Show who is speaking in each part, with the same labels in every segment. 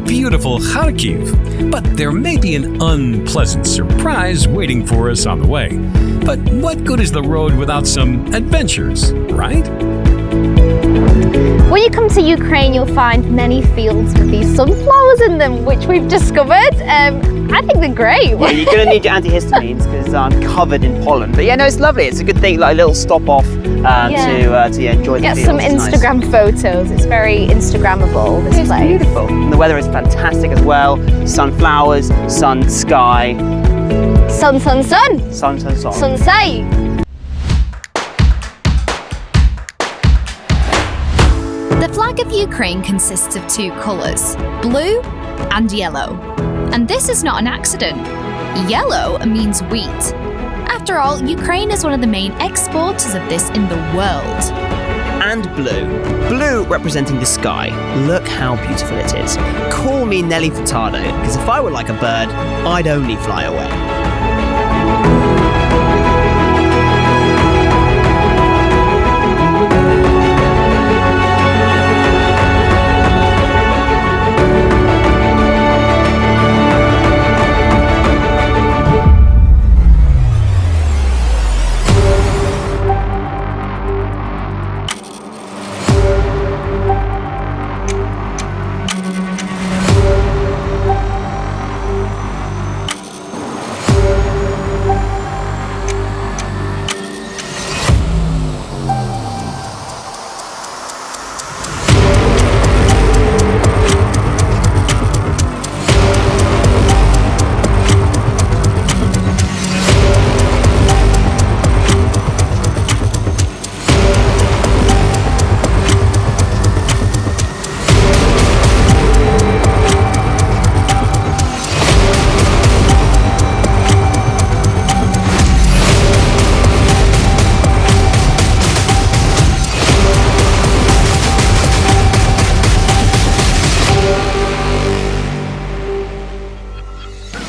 Speaker 1: beautiful Kharkiv, but there may be an unpleasant surprise waiting for us on the way. But what good is the road without some adventures, right?
Speaker 2: When you come to Ukraine, you'll find many fields with these sunflowers in them, which we've discovered. I think they're great.
Speaker 3: Yeah, you're going to need your antihistamines because I'm covered in pollen. But yeah, no, it's lovely. It's a good thing, like a little stop off to enjoy the
Speaker 2: Get
Speaker 3: fields.
Speaker 2: some
Speaker 3: It's nice.
Speaker 2: Instagram photos. It's very Instagrammable, this
Speaker 3: It's
Speaker 2: place.
Speaker 3: beautiful. And the weather is fantastic as well. Sunflowers, sun, sky.
Speaker 2: Sun, sun, sun.
Speaker 3: Sun, sun, sun.
Speaker 2: Sunsay.
Speaker 4: The flag of Ukraine consists of two colours, blue and yellow. And this is not an accident. Yellow means wheat. After all, Ukraine is one of the main exporters of this in the world.
Speaker 3: And blue. Blue representing the sky. Look how beautiful it is. Call me Nelly Furtado, because if I were like a bird, I'd only fly away.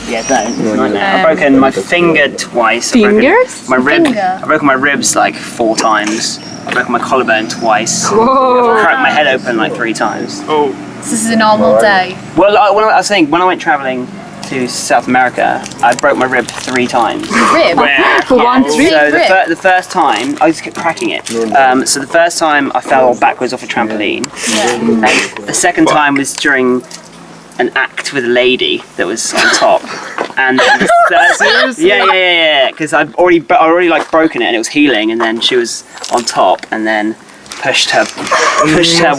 Speaker 3: Yeah, don't. It's a nightmare. I've broken my finger twice.
Speaker 2: Fingers?
Speaker 3: My rib.
Speaker 2: Finger.
Speaker 3: I've broken my ribs like 4 times. I've broken my collarbone twice. I've cracked my head open like 3 times.
Speaker 5: Oh.
Speaker 2: This is a normal day.
Speaker 3: Well, I was saying, when I went travelling to South America, I broke my rib 3 times.
Speaker 2: Rib?
Speaker 5: Where?
Speaker 2: For one
Speaker 3: So
Speaker 2: rib?
Speaker 3: the first time, I just kept cracking it. So the first time I fell backwards off a trampoline. And the second time was during an act with a lady that was on top. And then the third, yeah, because I'd already like broken it and it was healing, and then she was on top and then pushed her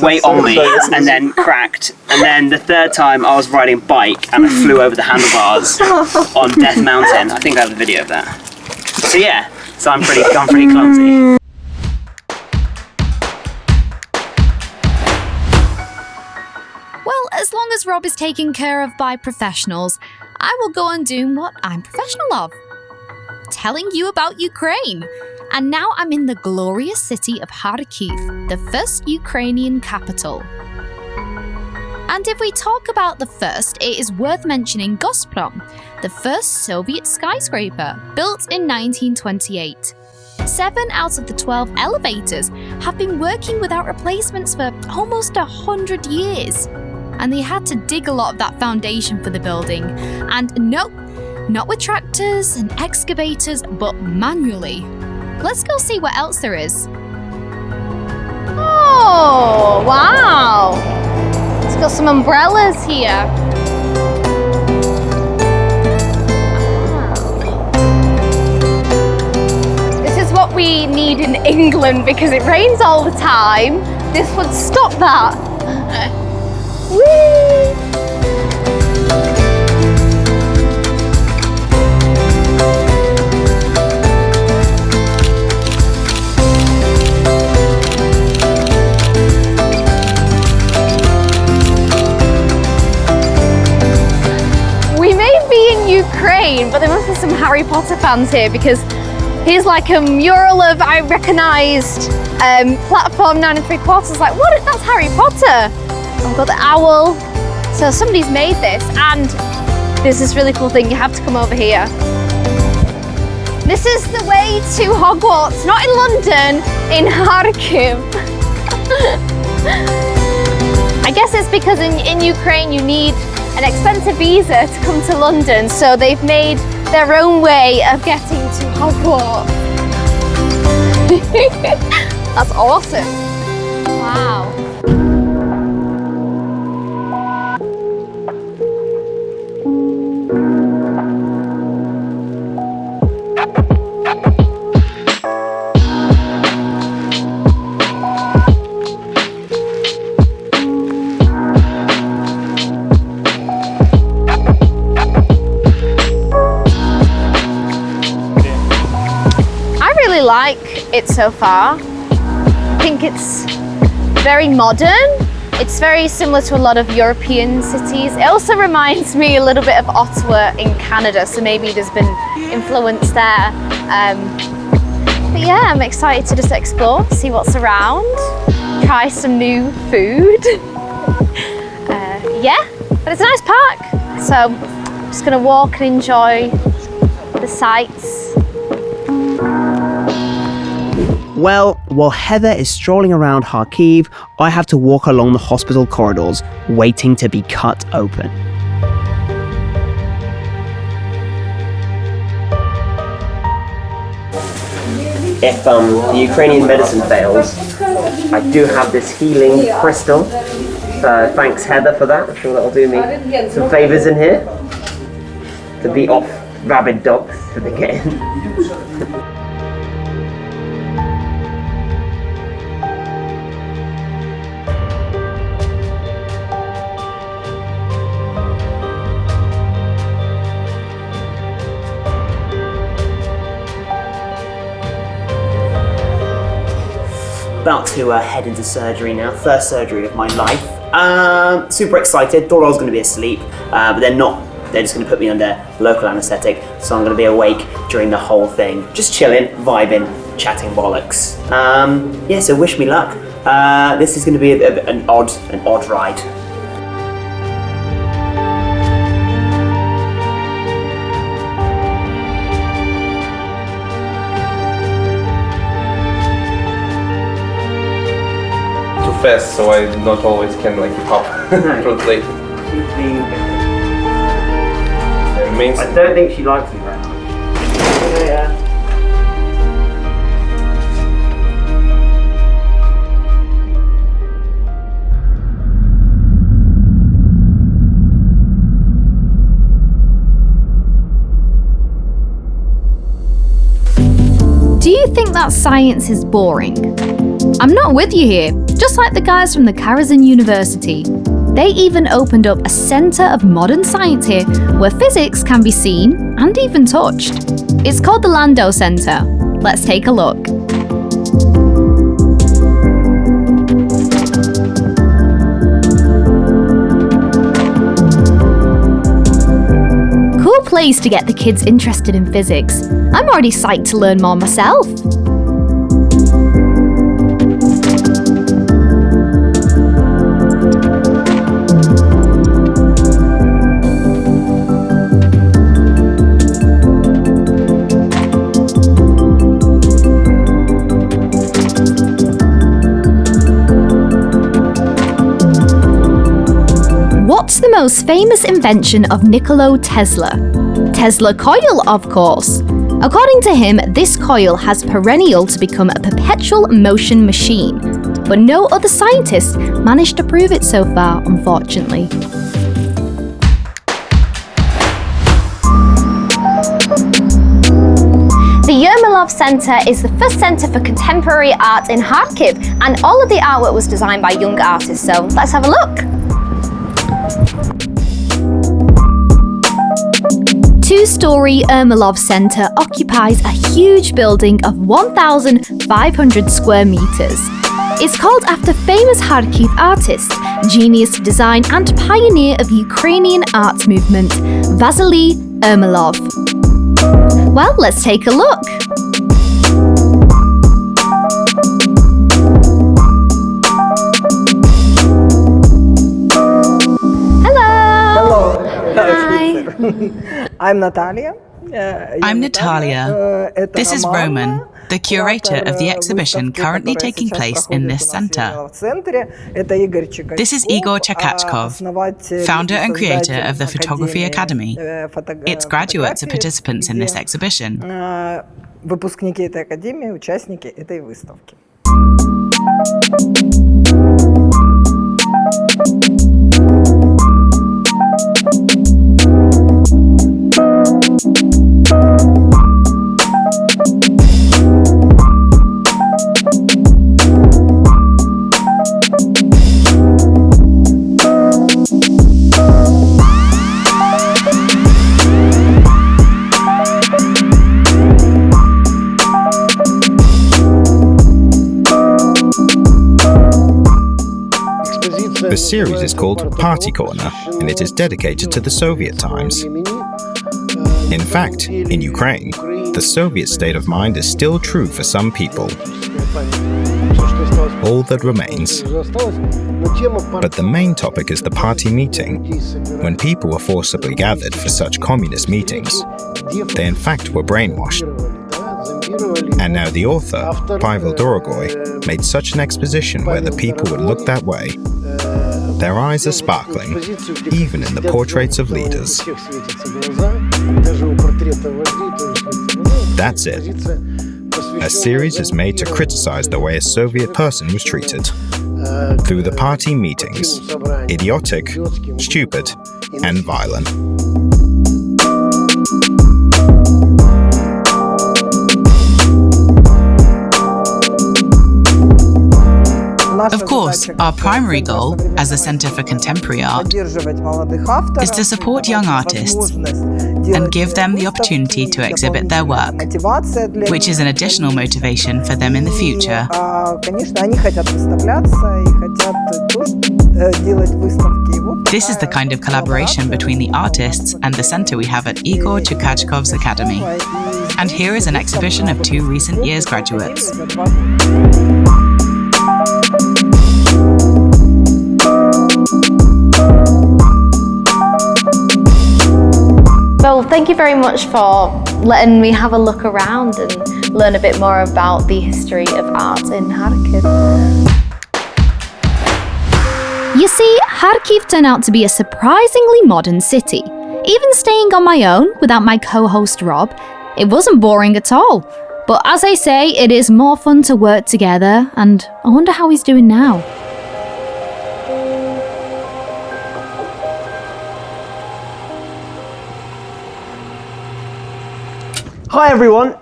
Speaker 3: weight on me and then cracked. And then the third time I was riding a bike and I flew over the handlebars on Death Mountain. I think I have a video of that. So yeah, so I'm pretty clumsy.
Speaker 4: Well, as long as Rob is taken care of by professionals, I will go on doing what I'm professional of. Telling you about Ukraine. And now I'm in the glorious city of Kharkiv, the first Ukrainian capital. And if we talk about the first, it is worth mentioning Gazprom, the first Soviet skyscraper, built in 1928. 7 out of the 12 elevators have been working without replacements for almost 100 years. And they had to dig a lot of that foundation for the building. And no, not with tractors and excavators, but manually. Let's go see what else there is.
Speaker 2: Oh, wow. It's got some umbrellas here. This is what we need in England because it rains all the time. This would stop that. Whee! Ukraine, but there must be some Harry Potter fans here because here's like a mural of I recognised platform 9 3/4. Like, what? That's Harry Potter. I've got the owl. So somebody's made this, and there's this really cool thing. You have to come over here. This is the way to Hogwarts, not in London, in Kharkiv. I guess guess it's because in Ukraine you need an expensive visa to come to London, so they've made their own way of getting to Kharkov. That's awesome. Wow. Like it so far. I think it's very modern. It's very similar to a lot of European cities. It also reminds me a little bit of Ottawa in Canada, so maybe there's been influence there. But yeah, I'm excited to just explore, see what's around, try some new food. Yeah, but it's a nice park. So I'm just gonna walk and enjoy the sights.
Speaker 3: Well, while Heather is strolling around Kharkiv, I have to walk along the hospital corridors, waiting to be cut open. If the Ukrainian medicine fails, I do have this healing crystal. So thanks Heather for that. I'm sure that'll do me some favours in here to beat off rabid dogs that they get in. About to head into surgery now, first surgery of my life. Super excited, thought I was going to be asleep, but they're not. They're just going to put me under local anaesthetic, so I'm going to be awake during the whole thing. Just chilling, vibing, chatting bollocks. Yeah, so wish me luck. This is going to be an odd ride.
Speaker 5: Fast, so I not always can like keep up. Translate.
Speaker 3: I don't think she likes me very much. Yeah.
Speaker 4: Do you think that science is boring? I'm not with you here, just like the guys from the Kharkiv University. They even opened up a centre of modern science here where physics can be seen and even touched. It's called the Lando Centre. Let's take a look. Cool place to get the kids interested in physics. I'm already psyched to learn more myself. What's the most famous invention of Nikola Tesla? Tesla coil, of course. According to him, this coil has perennial to become a perpetual motion machine, but no other scientist managed to prove it so far, unfortunately.
Speaker 2: The Yermolov Center is the first center for contemporary art in Kharkiv, and all of the artwork was designed by young artists, so let's have a look.
Speaker 4: Two-story Yermolov Center occupies a huge building of 1,500 square meters. It's called after famous Kharkiv artist, genius design and pioneer of Ukrainian art movement, Vasily Yermolov. Well, let's take a look.
Speaker 6: I'm Natalia.
Speaker 7: I'm Natalia. This is Roman.
Speaker 6: the curator of the exhibition currently taking place in this center. This is Igor Chakachkov, founder and creator of the Photography Academy. Its graduates are participants in this exhibition.
Speaker 7: Выпускники этой академии, участники этой выставки.
Speaker 8: The series is called Party Corner, and it is dedicated to the Soviet times. In fact, in Ukraine, the Soviet state of mind is still true for some people. All that remains. But the main topic is the party meeting. When people were forcibly gathered for such communist meetings, they in fact were brainwashed. And now the author, Pavel Dorogoy, made such an exposition where the people would look that way. Their eyes are sparkling, even in the portraits of leaders. That's it. A series is made to criticize the way a Soviet person was treated. Through the party meetings, idiotic, stupid, and violent.
Speaker 6: Of course, our primary goal as a Centre for Contemporary Art is to support young artists and give them the opportunity to exhibit their work, which is an additional motivation for them in the future. This is the kind of collaboration between the artists and the centre we have at Igor Chukachkov's Academy. And here is an exhibition of 2 recent year's graduates.
Speaker 2: Well, thank you very much for letting me have a look around and learn a bit more about the history of art in Kharkiv.
Speaker 4: You see, Kharkiv turned out to be a surprisingly modern city. Even staying on my own without my co-host Rob, it wasn't boring at all. But as I say, it is more fun to work together, and I wonder how he's doing now.
Speaker 3: Hi everyone,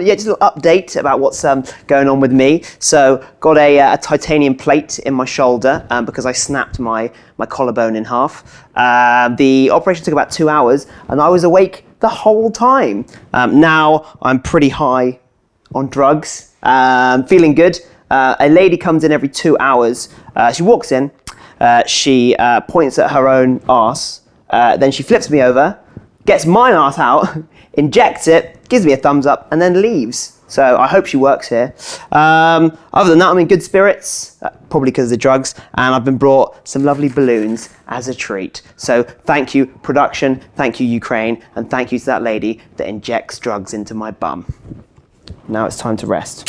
Speaker 3: just a little update about what's going on with me. So, got a titanium plate in my shoulder because I snapped my collarbone in half. The operation took about 2 hours and I was awake the whole time. Now I'm pretty high on drugs, feeling good. A lady comes in every 2 hours. She walks in, she points at her own arse, then she flips me over, gets my arse out, injects it, gives me a thumbs up, and then leaves. So I hope she works here. Other than that, I'm in good spirits, probably because of the drugs, and I've been brought some lovely balloons as a treat. So thank you, production, thank you, Ukraine, and thank you to that lady that injects drugs into my bum. Now it's time to rest.